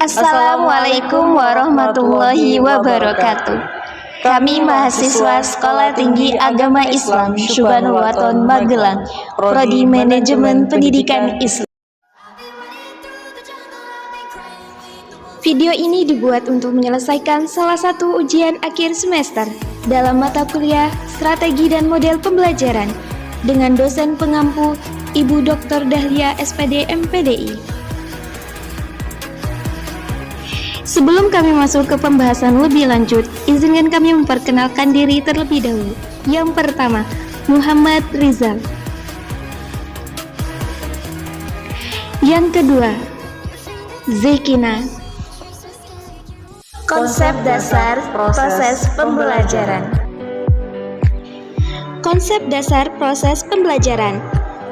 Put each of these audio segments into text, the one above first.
Assalamualaikum warahmatullahi wabarakatuh. Kami mahasiswa Sekolah Tinggi Agama Islam Syubhanul Waton Magelang, Prodi Manajemen Pendidikan Islam. Video ini dibuat untuk menyelesaikan salah satu ujian akhir semester dalam mata kuliah Strategi dan Model Pembelajaran dengan dosen pengampu Ibu Dr. Dahlia SPD MPDI. Sebelum kami masuk ke pembahasan lebih lanjut, izinkan kami memperkenalkan diri terlebih dahulu. Yang pertama, Muhammad Rizal. Yang kedua, Zekina. Konsep dasar proses pembelajaran. Konsep dasar proses pembelajaran.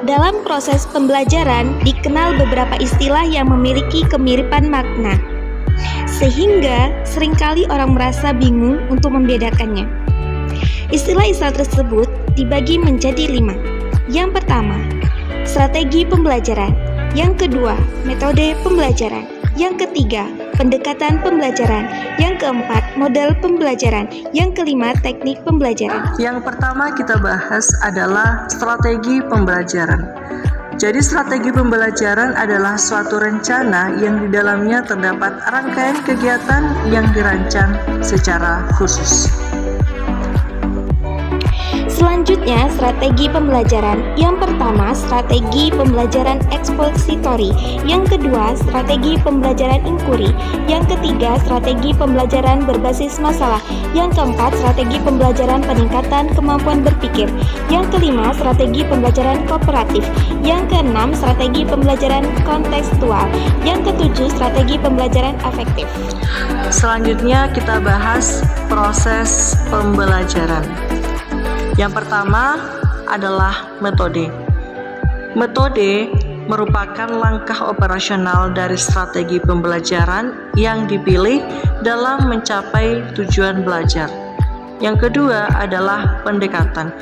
Dalam proses pembelajaran dikenal beberapa istilah yang memiliki kemiripan makna, sehingga seringkali orang merasa bingung untuk membedakannya. Istilah-istilah tersebut dibagi menjadi 5. Yang pertama, strategi pembelajaran. Yang kedua, metode pembelajaran. Yang ketiga, pendekatan pembelajaran. Yang keempat, model pembelajaran. Yang kelima, teknik pembelajaran. Yang pertama kita bahas adalah strategi pembelajaran. Jadi strategi pembelajaran adalah suatu rencana yang di dalamnya terdapat rangkaian kegiatan yang dirancang secara khusus. Selanjutnya, strategi pembelajaran. Yang pertama, strategi pembelajaran ekspositori. Yang kedua, strategi pembelajaran inkuri. Yang ketiga, strategi pembelajaran berbasis masalah. Yang keempat, strategi pembelajaran peningkatan kemampuan berpikir. Yang kelima, strategi pembelajaran kooperatif. Yang keenam, strategi pembelajaran kontekstual. Yang ketujuh, strategi pembelajaran afektif. Selanjutnya kita bahas proses pembelajaran. Yang pertama adalah metode. Metode merupakan langkah operasional dari strategi pembelajaran yang dipilih dalam mencapai tujuan belajar. Yang kedua adalah pendekatan.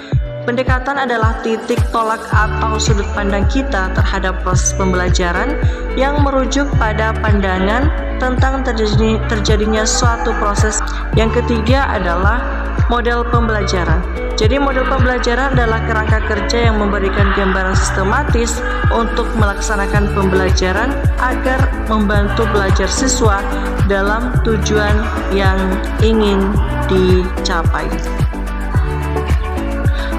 Pendekatan adalah titik tolak atau sudut pandang kita terhadap proses pembelajaran yang merujuk pada pandangan tentang terjadinya suatu proses. Yang ketiga adalah model pembelajaran. Jadi model pembelajaran adalah kerangka kerja yang memberikan gambaran sistematis untuk melaksanakan pembelajaran agar membantu belajar siswa dalam tujuan yang ingin dicapai.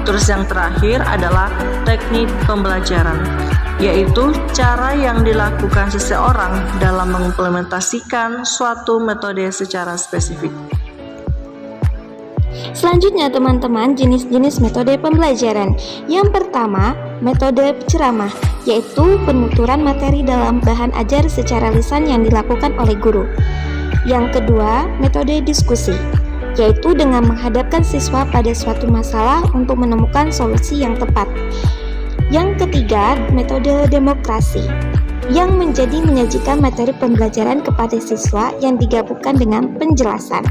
Terus yang terakhir adalah teknik pembelajaran, yaitu cara yang dilakukan seseorang dalam mengimplementasikan suatu metode secara spesifik. Selanjutnya teman-teman, jenis-jenis metode pembelajaran. Yang pertama, metode ceramah, yaitu penuturan materi dalam bahan ajar secara lisan yang dilakukan oleh guru. Yang kedua, metode diskusi, yaitu dengan menghadapkan siswa pada suatu masalah untuk menemukan solusi yang tepat. Yang ketiga, metode demokrasi, yang menyajikan materi pembelajaran kepada siswa yang digabungkan dengan penjelasan.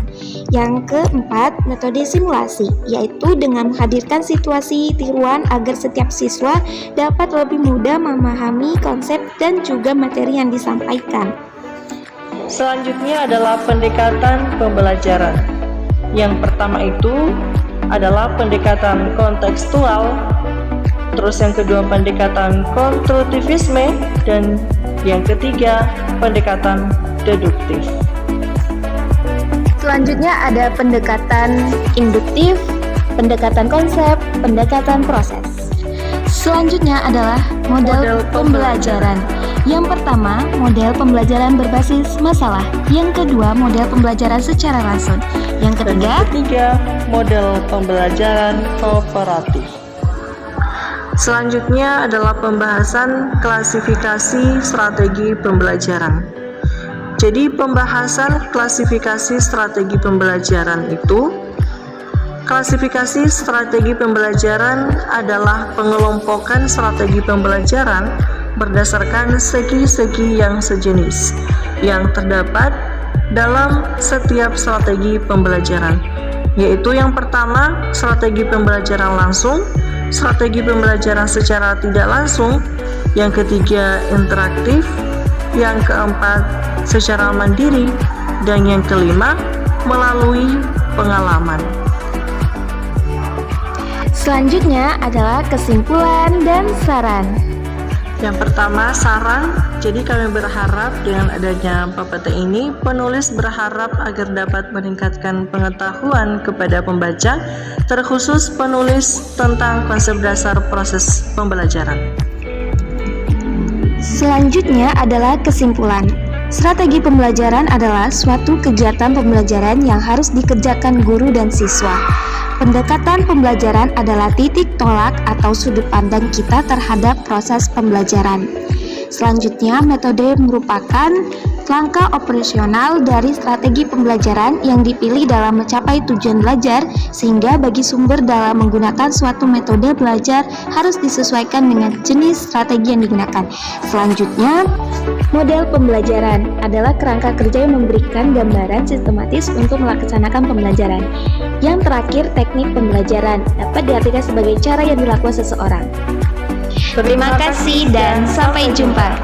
Yang keempat, metode simulasi, yaitu dengan menghadirkan situasi tiruan agar setiap siswa dapat lebih mudah memahami konsep dan juga materi yang disampaikan. Selanjutnya adalah pendekatan pembelajaran. Yang pertama itu adalah pendekatan kontekstual. Terus yang kedua pendekatan konstruktivisme, dan yang ketiga pendekatan deduktif. Selanjutnya ada pendekatan induktif, pendekatan konsep, pendekatan proses. Selanjutnya adalah model pembelajaran. Yang pertama, model pembelajaran berbasis masalah. Yang kedua, model pembelajaran secara langsung. Yang ketiga, model pembelajaran kooperatif. Selanjutnya adalah pembahasan klasifikasi strategi pembelajaran. Jadi pembahasan klasifikasi strategi pembelajaran itu, klasifikasi strategi pembelajaran adalah pengelompokan strategi pembelajaran berdasarkan segi-segi yang sejenis yang terdapat dalam setiap strategi pembelajaran, yaitu yang pertama strategi pembelajaran langsung, strategi pembelajaran secara tidak langsung, yang ketiga interaktif, yang keempat secara mandiri, dan yang kelima, melalui pengalaman. Selanjutnya adalah kesimpulan dan saran. Yang pertama, saran. Jadi kami berharap dengan adanya PPT ini, penulis berharap agar dapat meningkatkan pengetahuan kepada pembaca, terkhusus penulis tentang konsep dasar proses pembelajaran. Selanjutnya adalah kesimpulan. Strategi pembelajaran adalah suatu kegiatan pembelajaran yang harus dikerjakan guru dan siswa. Pendekatan pembelajaran adalah titik tolak atau sudut pandang kita terhadap proses pembelajaran. Selanjutnya, metode merupakan langkah operasional dari strategi pembelajaran yang dipilih dalam mencapai tujuan belajar, sehingga bagi sumber dalam menggunakan suatu metode belajar harus disesuaikan dengan jenis strategi yang digunakan. Selanjutnya, model pembelajaran adalah kerangka kerja yang memberikan gambaran sistematis untuk melaksanakan pembelajaran. Yang terakhir, teknik pembelajaran dapat diartikan sebagai cara yang dilakukan seseorang. Terima kasih dan sampai jumpa.